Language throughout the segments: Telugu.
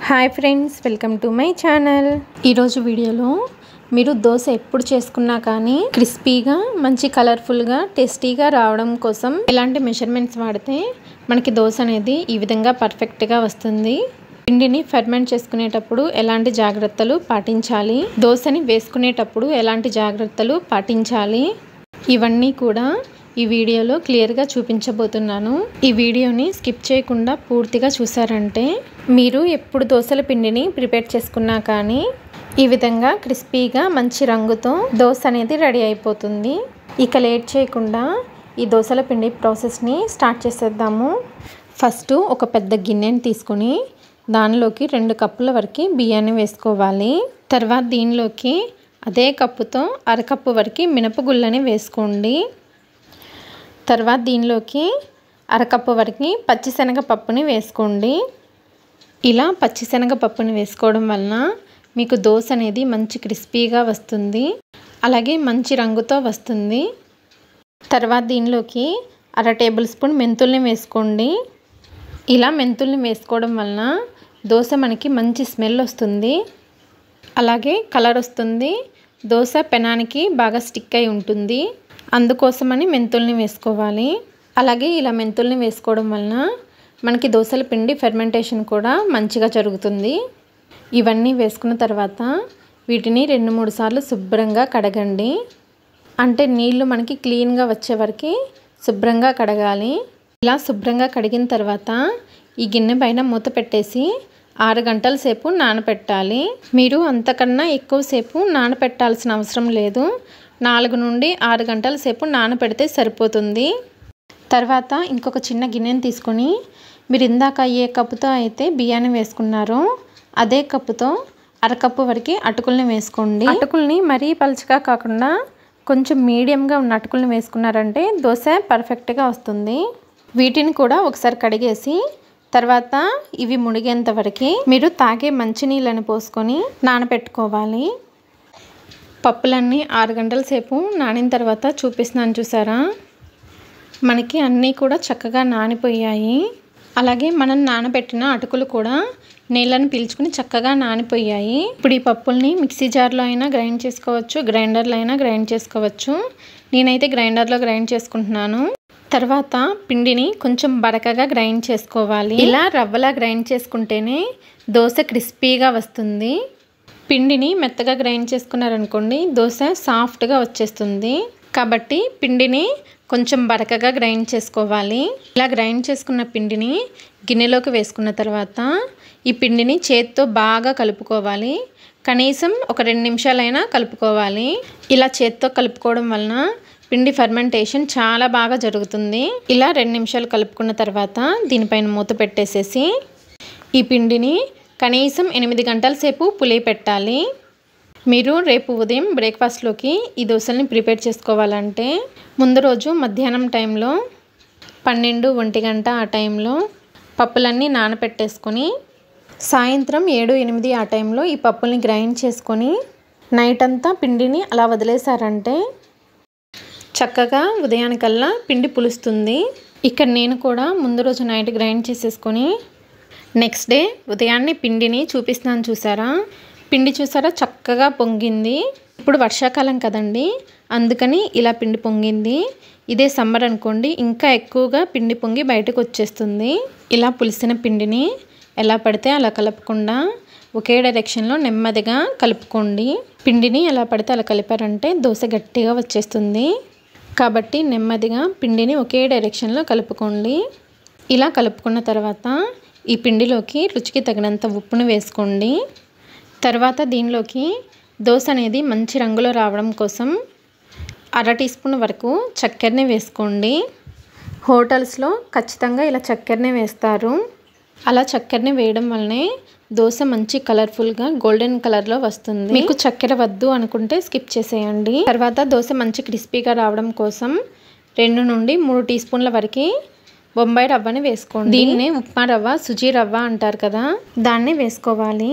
Hi friends, welcome to my channel. ఈరోజు వీడియోలో మీరు దోశ ఎప్పుడు చేసుకున్నా కానీ క్రిస్పీగా, మంచి కలర్ఫుల్గా, టేస్టీగా రావడం కోసం ఎలాంటి మెజర్మెంట్స్ వాడితే మనకి దోశ అనేది ఈ విధంగా పర్ఫెక్ట్గా వస్తుంది, పిండిని ఫెర్మెంట్ చేసుకునేటప్పుడు ఎలాంటి జాగ్రత్తలు పాటించాలి, దోశని వేసుకునేటప్పుడు ఎలాంటి జాగ్రత్తలు పాటించాలి, ఇవన్నీ కూడా ఈ వీడియోలో క్లియర్గా చూపించబోతున్నాను. ఈ వీడియోని స్కిప్ చేయకుండా పూర్తిగా చూసారంటే మీరు ఎప్పుడు దోశల పిండిని ప్రిపేర్ చేసుకున్నా కానీ ఈ విధంగా క్రిస్పీగా మంచి రంగుతో దోశ అనేది రెడీ అయిపోతుంది. ఇక లేట్ చేయకుండా ఈ దోశల పిండి ప్రాసెస్ని స్టార్ట్ చేసేద్దాము. ఫస్ట్ ఒక పెద్ద గిన్నెని తీసుకొని దానిలోకి 2 కప్పుల వరకు బియ్యాన్ని వేసుకోవాలి. తర్వాత దీనిలోకి అదే కప్పుతో అరకప్పు వరకు మినపగుళ్ళని వేసుకోండి. తర్వాత దీనిలోకి అరకప్పు వరకు పచ్చిశనగపప్పుని వేసుకోండి. ఇలా పచ్చిశనగపప్పుని వేసుకోవడం వలన మీకు దోశ అనేది మంచి క్రిస్పీగా వస్తుంది, అలాగే మంచి రంగుతో వస్తుంది. తర్వాత దీనిలోకి 1/2 టేబుల్ స్పూన్ మెంతుల్ని వేసుకోండి. ఇలా మెంతుల్ని వేసుకోవడం వలన దోశ మనకి మంచి స్మెల్ వస్తుంది, అలాగే కలర్ వస్తుంది, దోశ పెనానికి బాగా స్టిక్ అయి ఉంటుంది. అందుకోసమని మెంతుల్ని వేసుకోవాలి. అలాగే ఇలా మెంతుల్ని వేసుకోవడం వలన మనకి దోశల పిండి ఫెర్మెంటేషన్ కూడా మంచిగా జరుగుతుంది. ఇవన్నీ వేసుకున్న తర్వాత వీటిని 2-3 సార్లు శుభ్రంగా కడగండి. అంటే నీళ్లు మనకి క్లీన్గా వచ్చే వరకు శుభ్రంగా కడగాలి. ఇలా శుభ్రంగా కడిగిన తర్వాత ఈ గిన్నె పైన మూత పెట్టేసి 6 గంటల సేపు నానబెట్టాలి. మీరు అంతకన్నా ఎక్కువసేపు నానబెట్టాల్సిన అవసరం లేదు. 4 నుండి 6 గంటల సేపు నానబెడితే సరిపోతుంది. తర్వాత ఇంకొక చిన్న గిన్నెని తీసుకొని మీరు ఇందాక ఏ కప్పుతో అయితే బియ్యాన్ని వేసుకున్నారో అదే కప్పుతో అరకప్పు వరకు అటుకుల్ని వేసుకోండి. అటుకుల్ని మరీ పలుచగా కాకుండా కొంచెం మీడియంగా ఉన్న అటుకుల్ని వేసుకున్నారంటే దోశ పర్ఫెక్ట్గా వస్తుంది. వీటిని కూడా ఒకసారి కడిగేసి తర్వాత ఇవి మునిగేంత వరకు మీరు తాగే మంచినీళ్ళని పోసుకొని నానబెట్టుకోవాలి. పప్పులన్నీ 6 గంటల సేపు నానిన తర్వాత చూపిస్తున్నాను, చూసారా? మనకి అన్నీ కూడా చక్కగా నానిపోయాయి. అలాగే మనం నానబెట్టిన అటుకులు కూడా నీళ్ళని పీల్చుకుని చక్కగా నానిపోయాయి. ఇప్పుడు ఈ పప్పుల్ని మిక్సీ జార్లో అయినా గ్రైండ్ చేసుకోవచ్చు, గ్రైండర్లో అయినా గ్రైండ్ చేసుకోవచ్చు. నేనైతే గ్రైండర్లో గ్రైండ్ చేసుకుంటున్నాను. తర్వాత పిండిని కొంచెం బరకగా గ్రైండ్ చేసుకోవాలి. ఇలా రవ్వలా గ్రైండ్ చేసుకుంటేనే దోశ క్రిస్పీగా వస్తుంది. పిండిని మెత్తగా గ్రైండ్ చేసుకున్నారనుకోండి దోశ సాఫ్ట్గా వచ్చేస్తుంది. కాబట్టి పిండిని కొంచెం బరకగా గ్రైండ్ చేసుకోవాలి. ఇలా గ్రైండ్ చేసుకున్న పిండిని గిన్నెలోకి వేసుకున్న తర్వాత ఈ పిండిని చేత్తో బాగా కలుపుకోవాలి. కనీసం ఒక 2 నిమిషాలైనా కలుపుకోవాలి. ఇలా చేత్తో కలుపుకోవడం వలన పిండి ఫెర్మెంటేషన్ చాలా బాగా జరుగుతుంది. ఇలా 2 నిమిషాలు కలుపుకున్న తర్వాత దీనిపైన మూత పెట్టేసేసి ఈ పిండిని కనీసం 8 గంటల సేపు పులియపెట్టాలి. మీరు రేపు ఉదయం బ్రేక్ఫాస్ట్లోకి ఈ దోశల్ని ప్రిపేర్ చేసుకోవాలంటే ముందు రోజు మధ్యాహ్నం టైంలో 12-1 గంట ఆ టైంలో పప్పులన్నీ నానపెట్టేసుకొని సాయంత్రం 7-8 ఆ టైంలో ఈ పప్పుల్ని గ్రైండ్ చేసుకొని నైట్ అంతా పిండిని అలా వదిలేసారంటే చక్కగా ఉదయానికల్లా పిండి పులుస్తుంది. ఇక్కడ నేను కూడా ముందు రోజు నైట్ గ్రైండ్ చేసేసుకొని నెక్స్ట్ డే ఉదయాన్నే పిండిని చూపిస్తున్నాను, చూసారా? పిండి చూసారా చక్కగా పొంగింది. ఇప్పుడు వర్షాకాలం కదండి, అందుకని ఇలా పిండి పొంగింది. ఇదే సమ్మర్ అనుకోండి ఇంకా ఎక్కువగా పిండి పొంగి బయటకు వచ్చేస్తుంది. ఇలా పులిసిన పిండిని ఎలా పడితే అలా కలపకుండా ఒకే డైరెక్షన్లో నెమ్మదిగా కలుపుకోండి. పిండిని ఎలా పడితే అలా కలిపారంటే దోశ గట్టిగా వచ్చేస్తుంది. కాబట్టి నెమ్మదిగా పిండిని ఒకే డైరెక్షన్లో కలుపుకోండి. ఇలా కలుపుకున్న తర్వాత ఈ పిండిలోకి రుచికి తగినంత ఉప్పును వేసుకోండి. తర్వాత దీనిలోకి దోశ అనేది మంచి రంగులో రావడం కోసం 1/2 టీ స్పూన్ వరకు చక్కెరని వేసుకోండి. హోటల్స్లో ఖచ్చితంగా ఇలా చక్కెరని వేస్తారు. అలా చక్కెరని వేయడం వల్లనే దోశ మంచి కలర్ఫుల్గా గోల్డెన్ కలర్లో వస్తుంది. మీకు చక్కెర వద్దు అనుకుంటే స్కిప్ చేసేయండి. తర్వాత దోశ మంచి క్రిస్పీగా రావడం కోసం 2 నుండి 3 టీ స్పూన్ల వరకు బొంబాయి రవ్వని వేసుకోండి. దీన్నే ఉప్మా రవ్వ, సుజీ రవ్వ అంటారు కదా, దాన్ని వేసుకోవాలి.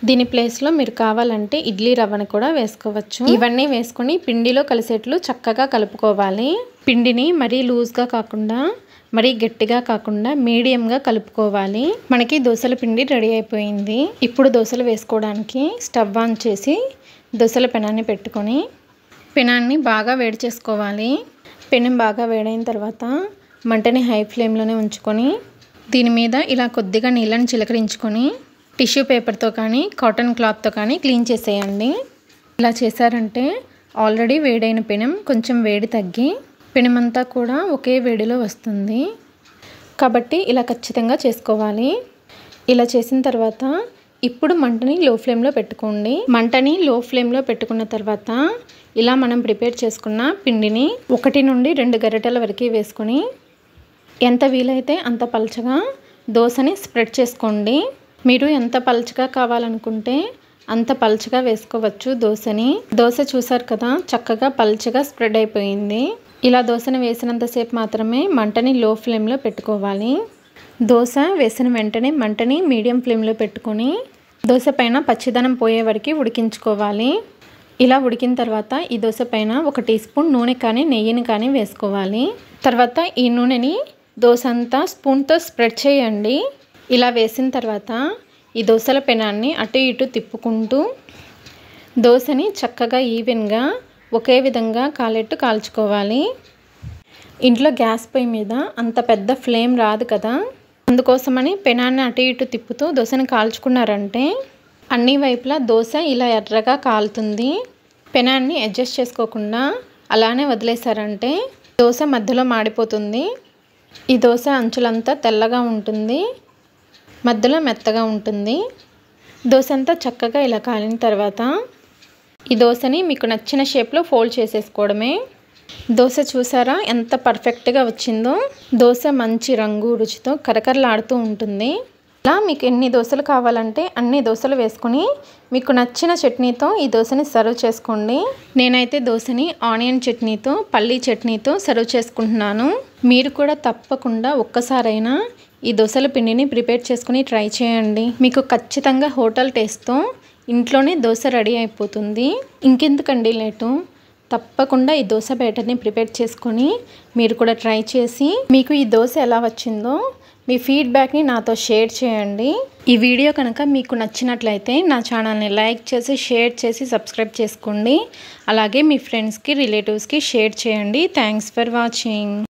దీని ప్లేస్లో మీరు కావాలంటే ఇడ్లీ రవ్వని కూడా వేసుకోవచ్చు. ఇవన్నీ వేసుకొని పిండిలో కలిసేట్లు చక్కగా కలుపుకోవాలి. పిండిని మరీ లూజ్గా కాకుండా మరీ గట్టిగా కాకుండా మీడియంగా కలుపుకోవాలి. మనకి దోసల పిండి రెడీ అయిపోయింది. ఇప్పుడు దోసలు వేసుకోవడానికి స్టవ్ ఆన్ చేసి దోసల పెనాన్ని పెట్టుకొని పెనాన్ని బాగా వేడి చేసుకోవాలి. పెనం బాగా వేడైన తర్వాత మంటని హై ఫ్లేమ్లోనే ఉంచుకొని దీని మీద ఇలా కొద్దిగా నీళ్ళని చిలకరించుకొని టిష్యూ పేపర్తో కానీ కాటన్ క్లాత్తో కానీ క్లీన్ చేసేయండి. ఇలా చేశారంటే ఆల్రెడీ వేడైన పెనం కొంచెం వేడి తగ్గి పెనమంతా కూడా ఒకే వేడిలో వస్తుంది. కాబట్టి ఇలా ఖచ్చితంగా చేసుకోవాలి. ఇలా చేసిన తర్వాత ఇప్పుడు మంటని లో ఫ్లేమ్లో పెట్టుకోండి. మంటని లో ఫ్లేమ్లో పెట్టుకున్న తర్వాత ఇలా మనం ప్రిపేర్ చేసుకున్న పిండిని 1 నుండి 2 గరిటెల వరకు వేసుకొని ఎంత వీలైతే అంత పలచగా దోసని స్ప్రెడ్ చేసుకోండి. మీరు ఎంత పలచగా కావాలనుకుంటే అంత పలచగా వేసుకోవచ్చు దోసని. దోస చూసారు కదా, చక్కగా పలచగా స్ప్రెడ్ అయిపోయింది. ఇలా దోసని వేసినంతసేపు మాత్రమే మంటని లో ఫ్లేమ్లో పెట్టుకోవాలి. దోస వేసిన వెంటనే మంటని మీడియం ఫ్లేమ్లో పెట్టుకొని దోస పైన పచ్చిదనం పోయే వరకు ఉడికించుకోవాలి. ఇలా ఉడికిన తర్వాత ఈ దోస పైన 1 టీ స్పూన్ నూనె కానీ నెయ్యిని కానీ వేసుకోవాలి. తర్వాత ఈ నూనెని దోస అంతా స్పూన్తో స్ప్రెడ్ చేయండి. ఇలా వేసిన తర్వాత ఈ దోసల పెనాన్ని అటు ఇటు తిప్పుకుంటూ దోసని చక్కగా ఈవెన్గా ఒకే విధంగా కాలేట్టు కాల్చుకోవాలి. ఇంట్లో గ్యాస్ పొయ్యి మీద అంత పెద్ద ఫ్లేమ్ రాదు కదా, అందుకోసమని పెనాన్ని అటు ఇటు తిప్పుతూ దోసని కాల్చుకున్నారంటే అన్ని వైపులా దోస ఇలా ఎర్రగా కాలుతుంది. పెనాన్ని అడ్జస్ట్ చేసుకోకుండా అలానే వదిలేశారంటే దోస మధ్యలో మాడిపోతుంది. ఈ దోస అంచులంతా తెల్లగా ఉంటుంది, మధ్యలో మెత్తగా ఉంటుంది. దోస అంతా చక్కగా ఇలా కాలిన తర్వాత ఈ దోసని మీకు నచ్చిన షేప్లో ఫోల్డ్ చేసేసుకోవడమే. దోస చూసారా ఎంత పర్ఫెక్ట్గా వచ్చిందో. దోస మంచి రంగు రుచితో కరకరలాడుతూ ఉంటుంది. ఇలా మీకు ఎన్ని దోసలు కావాలంటే అన్ని దోసలు వేసుకొని మీకు నచ్చిన చట్నీతో ఈ దోసని సర్వ్ చేసుకోండి. నేనైతే దోసని ఆనియన్ చట్నీతో పల్లీ చట్నీతో సర్వ్ చేసుకుంటున్నాను. మీరు కూడా తప్పకుండా ఒక్కసారైనా ఈ దోసల పిండిని ప్రిపేర్ చేసుకుని ట్రై చేయండి. మీకు ఖచ్చితంగా హోటల్ టేస్ట్తో ఇంట్లోనే దోస రెడీ అయిపోతుంది. ఇంకెందుకండి లేటు, తప్పకుండా ఈ దోస బ్యాటర్ని ప్రిపేర్ చేసుకొని మీరు కూడా ట్రై చేసి మీకు ఈ దోస ఎలా వచ్చిందో మీ ఫీడ్బ్యాక్ని నాతో షేర్ చేయండి. ఈ వీడియో కనుక మీకు నచ్చినట్లయితే నా ఛానల్ని లైక్ చేసి షేర్ చేసి సబ్స్క్రైబ్ చేసుకోండి. అలాగే మీ ఫ్రెండ్స్కి రిలేటివ్స్కి షేర్ చేయండి. Thanks for watching.